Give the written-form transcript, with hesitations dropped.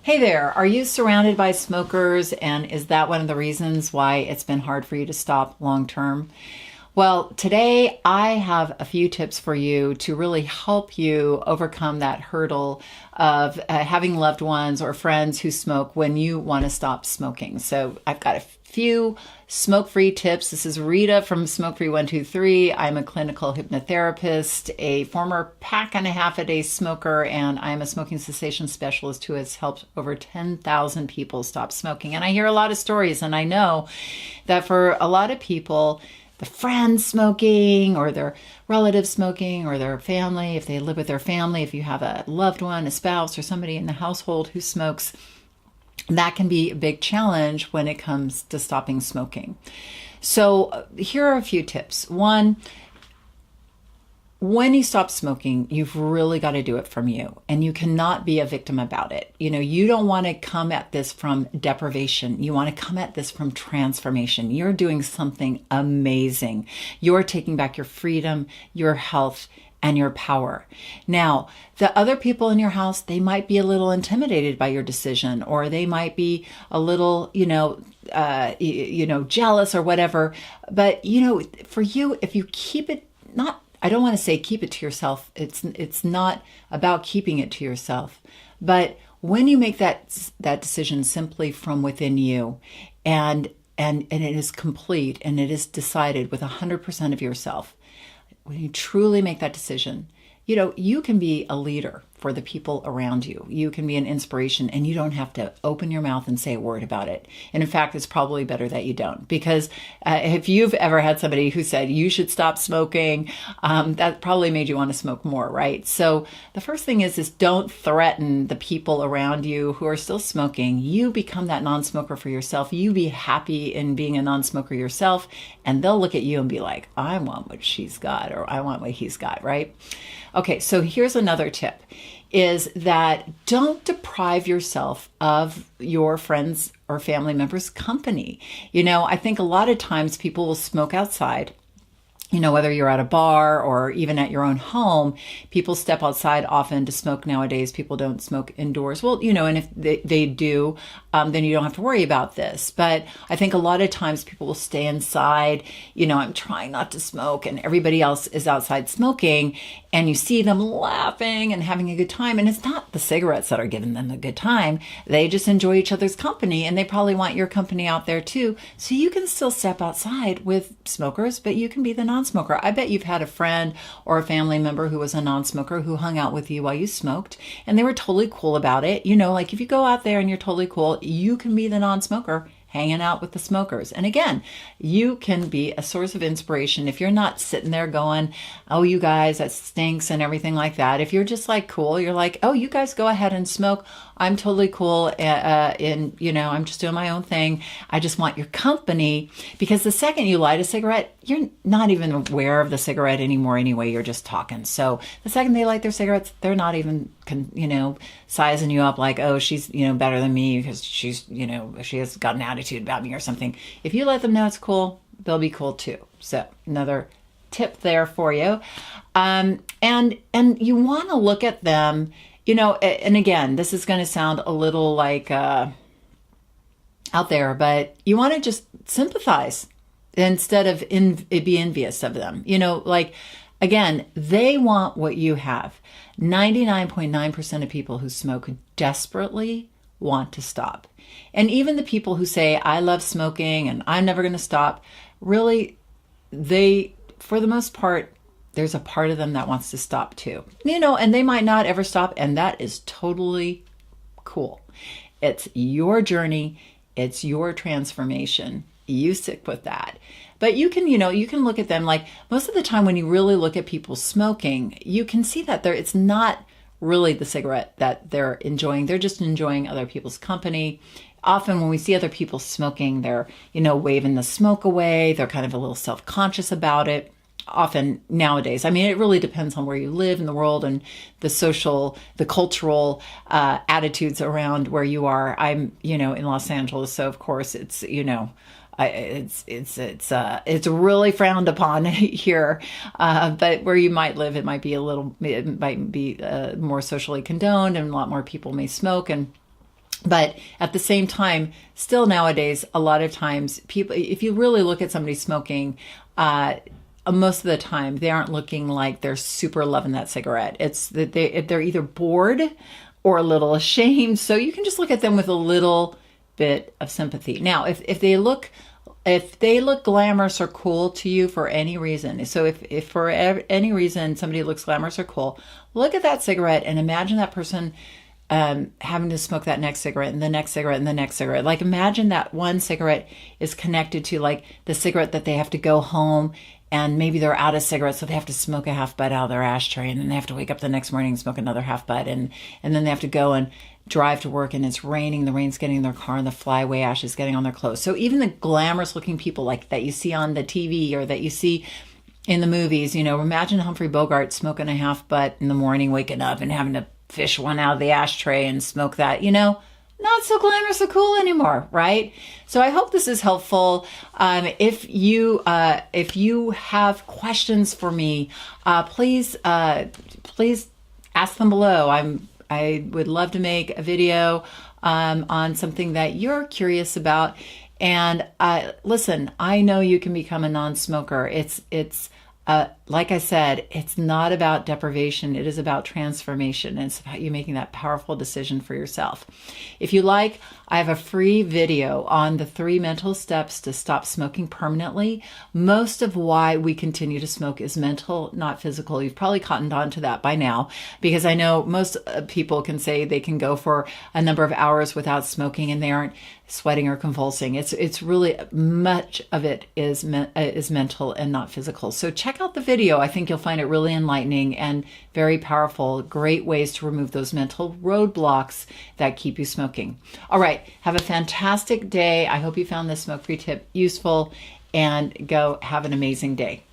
Hey there, are you surrounded by smokers, and is that one of the reasons why it's been hard for you to stop long term? Well, today I have a few tips for you to really help you overcome that hurdle of having loved ones or friends who smoke when you want to stop smoking. So I've got a few smoke-free tips. This is Rita from Smoke Free 123. I'm a clinical hypnotherapist, a former pack and a half a day smoker, and I'm a smoking cessation specialist who has helped over 10,000 people stop smoking. And I hear a lot of stories, and I know that for a lot of people, the friends smoking or their relatives smoking or their family, if they live with their family, if you have a loved one, a spouse, or somebody in the household who smokes, that can be a big challenge when it comes to stopping smoking. So here are a few tips. One, when you stop smoking, you've really got to do it from you, and you cannot be a victim about it. You don't want to come at this from deprivation. You want to come at this from transformation. You're doing something amazing. You're taking back your freedom, your health, and your power. Now, the other people in your house, they might be a little intimidated by your decision, or they might be a little, jealous or whatever. But, for you, if you keep it, I don't want to say keep it to yourself. It's not about keeping it to yourself. But when you make that decision simply from within you, and it is complete and it is decided with 100% of yourself, when you truly make that decision, you can be a leader for the people around you. You can be an inspiration, and you don't have to open your mouth and say a word about it. And in fact, it's probably better that you don't, because if you've ever had somebody who said you should stop smoking, that probably made you want to smoke more, right? So the first thing is don't threaten the people around you who are still smoking. You become that non-smoker for yourself. You be happy in being a non-smoker yourself, and they'll look at you and be like, I want what she's got, or I want what he's got, right? Okay, so here's another tip, is that don't deprive yourself of your friends or family members' company. I think a lot of times people will smoke outside. Whether you're at a bar or even at your own home, people step outside often to smoke nowadays. People don't smoke indoors. Well, and if they do, then you don't have to worry about this. But I think a lot of times people will stay inside. I'm trying not to smoke, and everybody else is outside smoking, and you see them laughing and having a good time. And it's not the cigarettes that are giving them a good time. They just enjoy each other's company, and they probably want your company out there too. So you can still step outside with smokers, but you can be the non-smoker. I bet you've had a friend or a family member who was a non-smoker who hung out with you while you smoked, and they were totally cool about it. Like if you go out there and you're totally cool, you can be the non-smoker hanging out with the smokers. And again, you can be a source of inspiration if you're not sitting there going, oh, you guys, that stinks and everything like that. If you're just like cool, you're like, oh, you guys go ahead and smoke. I'm totally cool. I'm just doing my own thing. I just want your company. Because the second you light a cigarette, you're not even aware of the cigarette anymore anyway. You're just talking. So the second they light their cigarettes, they're not even, sizing you up like, oh, she's, better than me because she's, she has got an attitude about me or something. If you let them know it's cool, they'll be cool too. So another tip there for you. And you want to look at them, and again, this is going to sound a little like out there, but you want to just sympathize instead of be envious of them. Again, they want what you have. 99.9% of people who smoke desperately want to stop. And even the people who say, I love smoking and I'm never going to stop, really, for the most part, there's a part of them that wants to stop too. And they might not ever stop, and that is totally cool. It's your journey. It's your transformation. You stick with that. But you can look at them like most of the time when you really look at people smoking, you can see that it's not really the cigarette that they're enjoying. They're just enjoying other people's company. Often when we see other people smoking, they're, waving the smoke away. They're kind of a little self-conscious about it. Often nowadays, it really depends on where you live in the world and the cultural attitudes around where you are. I'm, in Los Angeles, so of course it's, it's really frowned upon here. But where you might live, it might be more socially condoned, and a lot more people may smoke. And But at the same time, still nowadays, a lot of times people, if you really look at somebody smoking, most of the time they aren't looking like they're super loving that cigarette. It's that they're either bored or a little ashamed. So you can just look at them with a little bit of sympathy. Now, if they look glamorous or cool to you for any reason, so if for any reason somebody looks glamorous or cool, look at that cigarette and imagine that person having to smoke that next cigarette and the next cigarette and the next cigarette. Like imagine that one cigarette is connected to like the cigarette that they have to go home and maybe they're out of cigarettes, so they have to smoke a half butt out of their ashtray, and then they have to wake up the next morning and smoke another half butt, and then they have to go and drive to work and it's raining, the rain's getting in their car and the flyaway ash is getting on their clothes. So even the glamorous looking people like that you see on the TV or that you see in the movies, you know, imagine Humphrey Bogart smoking a half butt in the morning, waking up and having to fish one out of the ashtray and smoke that, you know, not so glamorous or cool anymore, right? So I hope this is helpful. If you have questions for me, please ask them below. I would love to make a video on something that you're curious about. And listen, I know you can become a non-smoker. It's like I said, it's not about deprivation. It is about transformation. And it's about you making that powerful decision for yourself. If you like, I have a free video on the 3 mental steps to stop smoking permanently. Most of why we continue to smoke is mental, not physical. You've probably cottoned on to that by now, because I know most people can say they can go for a number of hours without smoking and they aren't sweating or convulsing. It's really much of it is mental and not physical. So check out the video. I think you'll find it really enlightening and very powerful. Great ways to remove those mental roadblocks that keep you smoking. All right. Have a fantastic day. I hope you found this smoke-free tip useful, and go have an amazing day.